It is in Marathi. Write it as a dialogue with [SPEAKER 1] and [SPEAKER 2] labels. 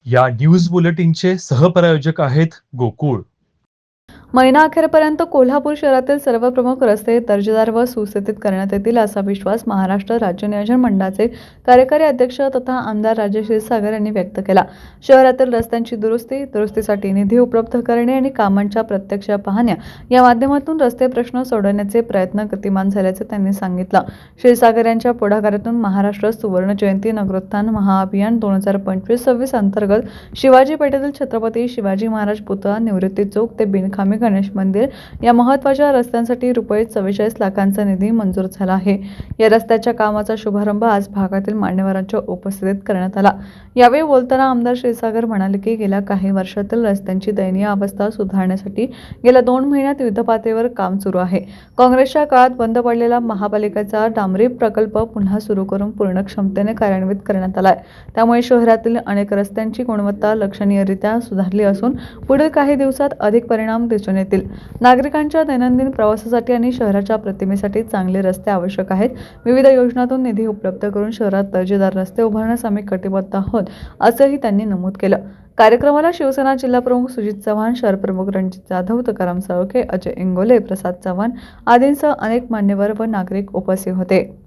[SPEAKER 1] या न्यूज बुलेटिनचे सहप्रायोजक आहेत गोकुळ.
[SPEAKER 2] महिना अखेरपर्यंत कोल्हापूर शहरातील सर्व प्रमुख रस्ते दर्जेदार व सुस्थितीत करण्यात येतील असा विश्वास महाराष्ट्र राज्य नियोजन मंडळाचे कार्यकारी अध्यक्ष तथा आमदार राजेश क्षीरसागर यांनी व्यक्त केला. शहरातील रस्त्यांची दुरुस्तीसाठी निधी उपलब्ध करणे आणि कामांच्या प्रत्यक्ष पाहण्या या माध्यमातून रस्ते प्रश्न सोडवण्याचे प्रयत्न गतिमान झाल्याचे त्यांनी सांगितलं. क्षीरसागर यांच्या पुढाकारातून महाराष्ट्र सुवर्ण जयंती नगरोत्थान महाअभियान 2025-26 अंतर्गत शिवाजी पेठेतील छत्रपती शिवाजी महाराज पुतळा, निवृत्ती चौक ते बिनखामी गणेश मंदिर या महत्त्वाच्या रस्त्यांसाठी रुपये 44 लाखांचा निधी मंजूर झाला आहे. या रस्त्याच्या कामाचा शुभारंभ आज भागातील मान्यवरांच्या उपस्थितीत करण्यात आला. यावेळी बोलताना आमदार क्षीरसागर म्हणाले की गेल्या काही वर्षातील रस्त्यांची दयनीय अवस्था सुधारण्यासाठी गेल्या 2 महिन्यात युद्धपातळीवर काम सुरू आहे. काँग्रेसच्या काळात बंद पडलेला महापालिकेचा डांबरी प्रकल्प पुन्हा सुरू करून पूर्ण क्षमतेने कार्यान्वित करण्यात आला आहे. त्यामुळे शहरातील अनेक रस्त्यांची गुणवत्ता लक्षणीयरित्या सुधारली असून पुढील काही दिवसात अधिक परिणाम दिसून येतील. नागरिकांच्या दैनंदिन प्रवासासाठी आणि शहराच्या प्रतिमेसाठी चांगले रस्ते आवश्यक आहेत. विविध योजनांतून निधी उपलब्ध करून शहरात दर्जेदार रस्ते उभारण्यास आम्ही कटिबद्ध आहोत, असंही त्यांनी नमूद केलं. कार्यक्रमाला शिवसेना जिल्हाप्रमुख सुजित चव्हाण, शहरप्रमुख रणजित जाधव, तुकाराम साळुंखे, अजय इंगोले, प्रसाद चव्हाण आदींसह अनेक मान्यवर व नागरिक उपस्थित होते.